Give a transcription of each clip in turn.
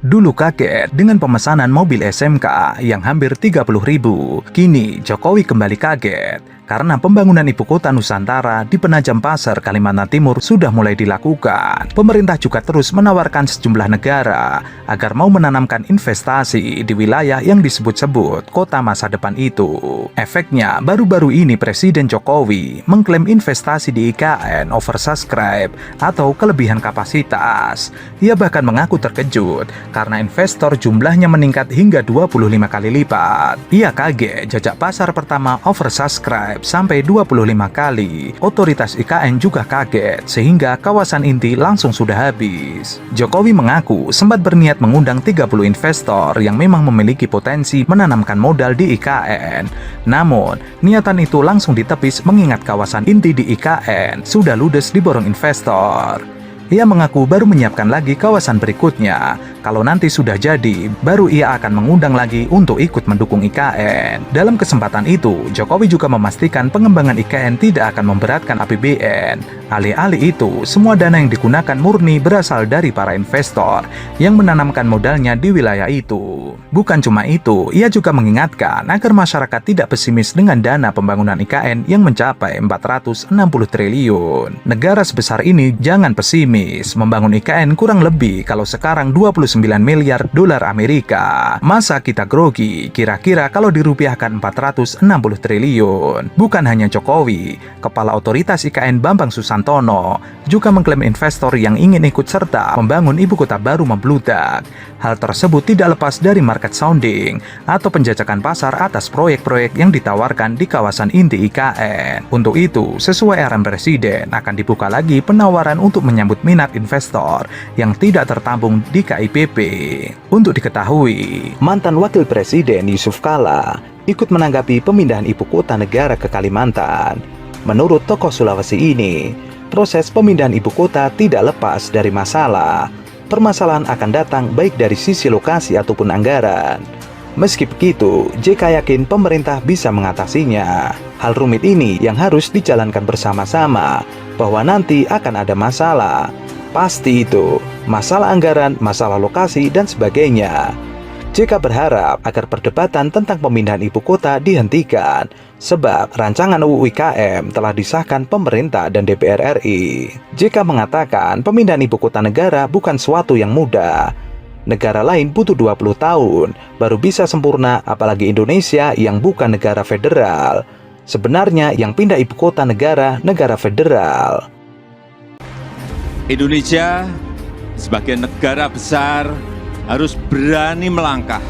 Dulu kaget dengan pemesanan mobil SMK yang hampir 30.000. Kini Jokowi kembali kaget karena pembangunan ibu kota Nusantara di Penajam Pasar, Kalimantan Timur sudah mulai dilakukan. Pemerintah juga terus menawarkan sejumlah negara agar mau menanamkan investasi di wilayah yang disebut-sebut kota masa depan itu. Efeknya, baru-baru ini Presiden Jokowi mengklaim investasi di IKN oversubscribe atau kelebihan kapasitas. Ia bahkan mengaku terkejut karena investor jumlahnya meningkat hingga 25 kali lipat. Ia kaget jajak pasar pertama oversubscribe sampai 25 kali. Otoritas IKN juga kaget sehingga kawasan inti langsung sudah habis. Jokowi mengaku sempat berniat mengundang 30 investor yang memang memiliki potensi menanamkan modal di IKN. Namun, niatan itu langsung ditepis mengingat kawasan inti di IKN sudah ludes diborong investor. Ia mengaku baru menyiapkan lagi kawasan berikutnya. Kalau nanti sudah jadi, baru ia akan mengundang lagi untuk ikut mendukung IKN. Dalam kesempatan itu, Jokowi juga memastikan pengembangan IKN tidak akan memberatkan APBN. Alih-alih itu, semua dana yang digunakan murni berasal dari para investor yang menanamkan modalnya di wilayah itu. Bukan cuma itu, ia juga mengingatkan agar masyarakat tidak pesimis dengan dana pembangunan IKN yang mencapai 460 triliun. Negara sebesar ini jangan pesimis, membangun IKN kurang lebih kalau sekarang 29 miliar dolar Amerika. Masa kita grogi, kira-kira kalau dirupiahkan 460 triliun. Bukan hanya Jokowi, Kepala Otoritas IKN Bambang Susantono juga mengklaim investor yang ingin ikut serta membangun ibu kota baru membludak. Hal tersebut tidak lepas dari market sounding atau penjajakan pasar atas proyek-proyek yang ditawarkan di kawasan inti IKN. Untuk itu, sesuai arahan Presiden, akan dibuka lagi penawaran untuk menyambut minat investor yang tidak tertampung di KIPP. Untuk diketahui, mantan Wakil Presiden Yusuf Kala ikut menanggapi pemindahan ibu kota negara ke Kalimantan. Menurut tokoh Sulawesi ini, proses pemindahan ibu kota tidak lepas dari masalah. Permasalahan akan datang baik dari sisi lokasi ataupun anggaran. Meski begitu, JK yakin pemerintah bisa mengatasinya. Hal rumit ini yang harus dijalankan bersama-sama, bahwa nanti akan ada masalah. Pasti itu, masalah anggaran, masalah lokasi, dan sebagainya. JK berharap agar perdebatan tentang pemindahan ibu kota dihentikan, sebab rancangan UU IKN telah disahkan pemerintah dan DPR RI. JK mengatakan pemindahan ibu kota negara bukan suatu yang mudah. Negara lain butuh 20 tahun, baru bisa sempurna, apalagi Indonesia yang bukan negara federal. Sebenarnya yang pindah ibu kota negara federal. Indonesia sebagai negara besar harus berani melangkah,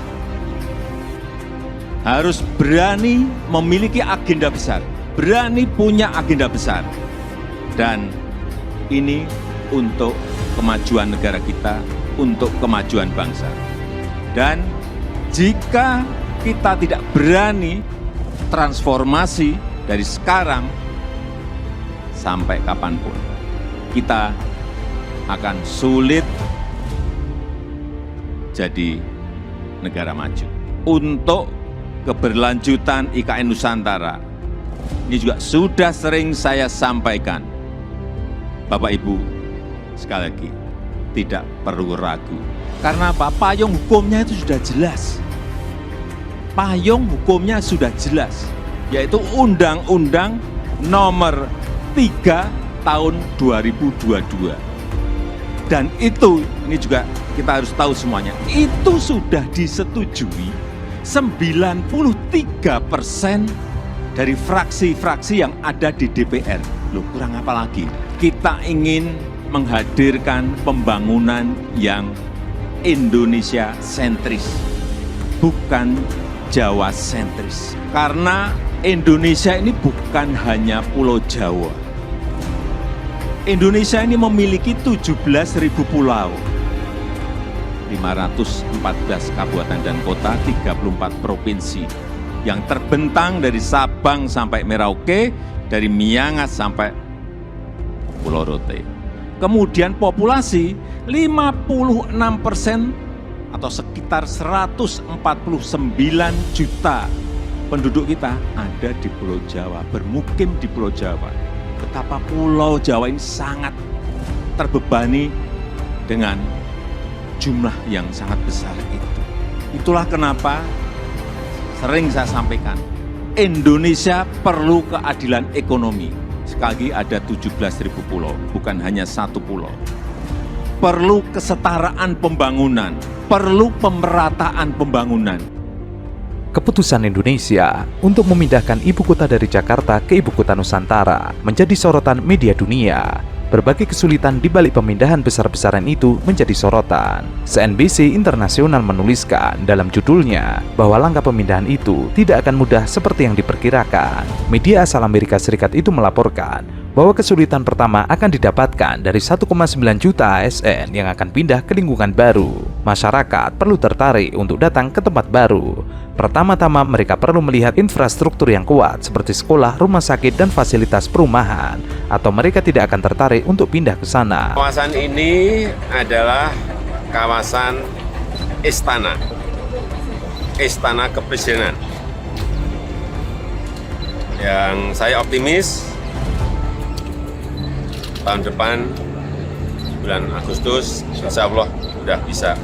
harus berani memiliki agenda besar, berani punya agenda besar. Dan ini untuk kemajuan negara kita, untuk kemajuan bangsa. Dan jika kita tidak berani transformasi dari sekarang sampai kapanpun, kita akan sulit jadi negara maju. Untuk keberlanjutan IKN Nusantara, ini juga sudah sering saya sampaikan. Bapak Ibu, sekali lagi, tidak perlu ragu. Karena apa? Payung hukumnya itu sudah jelas. Payung hukumnya sudah jelas, yaitu Undang-Undang Nomor 3 Tahun 2022. Dan itu, ini juga kita harus tahu semuanya, itu sudah disetujui 93% dari fraksi-fraksi yang ada di DPR. Loh, kurang apa lagi? Kita ingin menghadirkan pembangunan yang Indonesia sentris, bukan Jawa sentris. Karena Indonesia ini bukan hanya Pulau Jawa. Indonesia ini memiliki 17.000 pulau, 514 kabupaten dan kota, 34 provinsi yang terbentang dari Sabang sampai Merauke, dari Miangas sampai Pulau Rote. Kemudian populasi 56% atau sekitar 149 juta penduduk kita ada di Pulau Jawa, bermukim di Pulau Jawa. Betapa Pulau Jawa ini sangat terbebani dengan jumlah yang sangat besar itu. Itulah kenapa sering saya sampaikan, Indonesia perlu keadilan ekonomi. Sekali lagi ada 17.000 pulau, bukan hanya satu pulau. Perlu kesetaraan pembangunan, perlu pemerataan pembangunan. Keputusan Indonesia untuk memindahkan ibu kota dari Jakarta ke ibu kota Nusantara menjadi sorotan media dunia. Berbagai kesulitan di balik pemindahan besar-besaran itu menjadi sorotan. CNBC Internasional menuliskan dalam judulnya bahwa langkah pemindahan itu tidak akan mudah seperti yang diperkirakan. Media asal Amerika Serikat itu melaporkan bahwa kesulitan pertama akan didapatkan dari 1,9 juta ASN yang akan pindah ke lingkungan baru. Masyarakat perlu tertarik untuk datang ke tempat baru. Pertama-tama mereka perlu melihat infrastruktur yang kuat seperti sekolah, rumah sakit, dan fasilitas perumahan, atau mereka tidak akan tertarik untuk pindah ke sana. Kawasan ini adalah kawasan istana, istana kepresidenan. Yang saya optimis tahun depan bulan Agustus insya Allah sudah bisa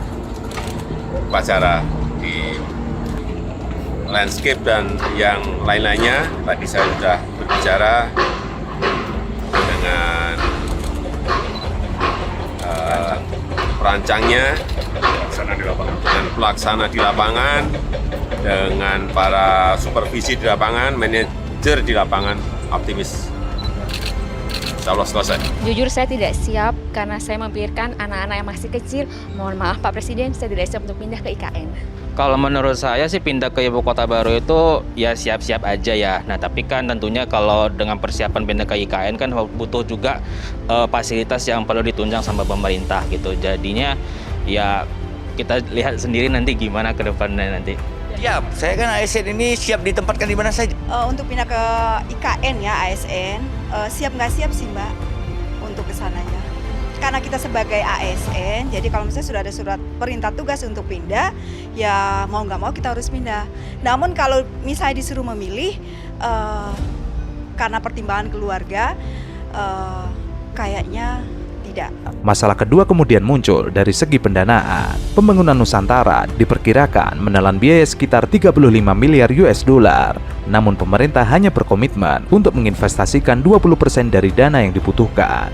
upacara di landscape dan yang lain-lainnya. Tadi saya sudah berbicara dengan perancangnya, dengan pelaksana di lapangan, dengan para supervisi di lapangan, manajer di lapangan, optimis. Insya Allah selesai. Jujur saya tidak siap karena saya memikirkan anak-anak yang masih kecil. Mohon maaf Pak Presiden, saya tidak siap untuk pindah ke IKN. Kalau menurut saya sih pindah ke ibu kota baru itu ya siap-siap aja ya. Nah tapi kan tentunya kalau dengan persiapan pindah ke IKN kan butuh juga fasilitas yang perlu ditunjang sama pemerintah gitu. Jadinya ya kita lihat sendiri nanti gimana ke depannya nanti. Siap, saya kan ASN ini siap ditempatkan di mana saja. Untuk pindah ke IKN ya ASN, siap nggak siap sih Mbak untuk kesananya. Karena kita sebagai ASN, jadi kalau misalnya sudah ada surat perintah tugas untuk pindah, ya mau nggak mau kita harus pindah. Namun kalau misalnya disuruh memilih, karena pertimbangan keluarga, kayaknya tidak. Masalah kedua kemudian muncul dari segi pendanaan. Pembangunan Nusantara diperkirakan menelan biaya sekitar 35 miliar US dollar. Namun pemerintah hanya berkomitmen untuk menginvestasikan 20% dari dana yang dibutuhkan.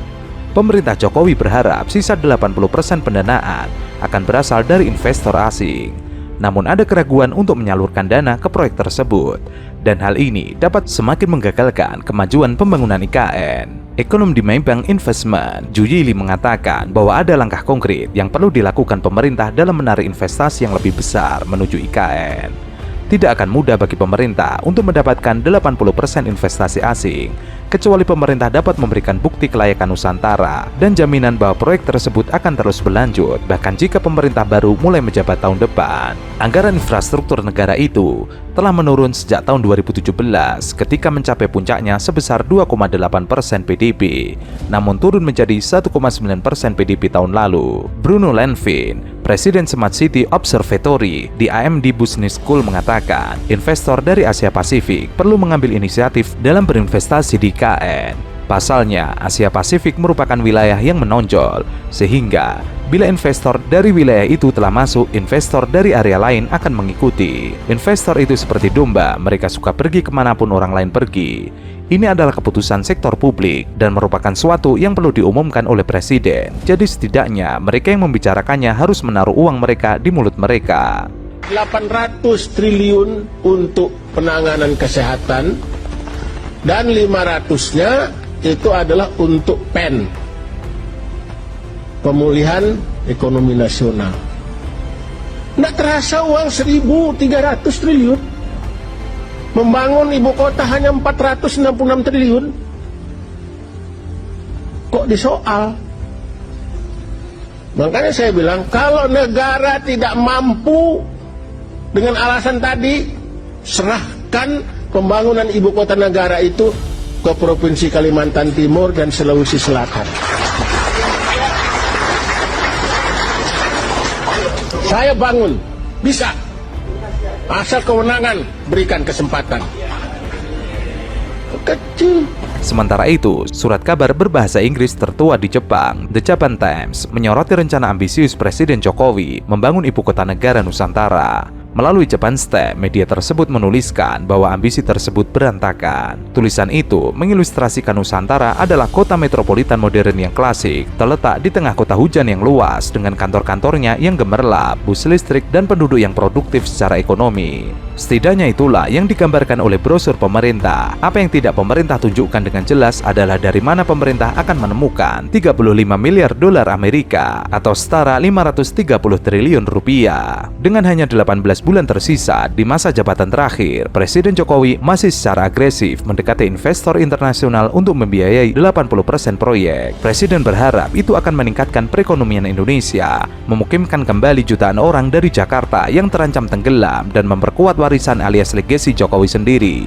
Pemerintah Jokowi berharap sisa 80% pendanaan akan berasal dari investor asing. Namun ada keraguan untuk menyalurkan dana ke proyek tersebut. Dan hal ini dapat semakin menggagalkan kemajuan pembangunan IKN. Ekonom di Maybank Investment, Ju Yili mengatakan bahwa ada langkah konkret yang perlu dilakukan pemerintah dalam menarik investasi yang lebih besar menuju IKN. Tidak akan mudah bagi pemerintah untuk mendapatkan 80% investasi asing, kecuali pemerintah dapat memberikan bukti kelayakan Nusantara dan jaminan bahwa proyek tersebut akan terus berlanjut, bahkan jika pemerintah baru mulai menjabat tahun depan. Anggaran infrastruktur negara itu telah menurun sejak tahun 2017 ketika mencapai puncaknya sebesar 2,8% PDB, namun turun menjadi 1,9% PDB tahun lalu. Bruno Lenvin, Presiden Smart City Observatory di AMD Business School mengatakan, investor dari Asia Pasifik perlu mengambil inisiatif dalam berinvestasi di IKN. Pasalnya, Asia Pasifik merupakan wilayah yang menonjol, sehingga bila investor dari wilayah itu telah masuk, investor dari area lain akan mengikuti. Investor itu seperti domba, mereka suka pergi kemanapun orang lain pergi. Ini adalah keputusan sektor publik dan merupakan suatu yang perlu diumumkan oleh Presiden. Jadi setidaknya mereka yang membicarakannya harus menaruh uang mereka di mulut mereka. 800 triliun untuk penanganan kesehatan dan 500-nya itu adalah untuk PEN, pemulihan ekonomi nasional. Nggak terasa uang 1.300 triliun. Membangun ibu kota hanya 466 triliun. Kok disoal? Makanya saya bilang, kalau negara tidak mampu dengan alasan tadi, serahkan pembangunan ibu kota negara itu ke Provinsi Kalimantan Timur dan Sulawesi Selatan. Saya bangun, bisa. Asal kewenangan, berikan kesempatan. Kecil. Sementara itu, surat kabar berbahasa Inggris tertua di Jepang, The Japan Times, menyoroti rencana ambisius Presiden Jokowi membangun ibu kota negara Nusantara. Melalui Japan Step, media tersebut menuliskan bahwa ambisi tersebut berantakan. Tulisan itu mengilustrasikan Nusantara adalah kota metropolitan modern yang klasik, terletak di tengah kota hujan yang luas dengan kantor-kantornya yang gemerlap, bus listrik, dan penduduk yang produktif secara ekonomi. Setidaknya itulah yang digambarkan oleh brosur pemerintah. Apa yang tidak pemerintah tunjukkan dengan jelas adalah dari mana pemerintah akan menemukan 35 miliar dolar Amerika atau setara 530 triliun rupiah. Dengan hanya 18 bulan tersisa di masa jabatan terakhir, Presiden Jokowi masih secara agresif mendekati investor internasional untuk membiayai 80% proyek. Presiden berharap itu akan meningkatkan perekonomian Indonesia, memukimkan kembali jutaan orang dari Jakarta yang terancam tenggelam, dan memperkuat warisan alias legasi Jokowi sendiri.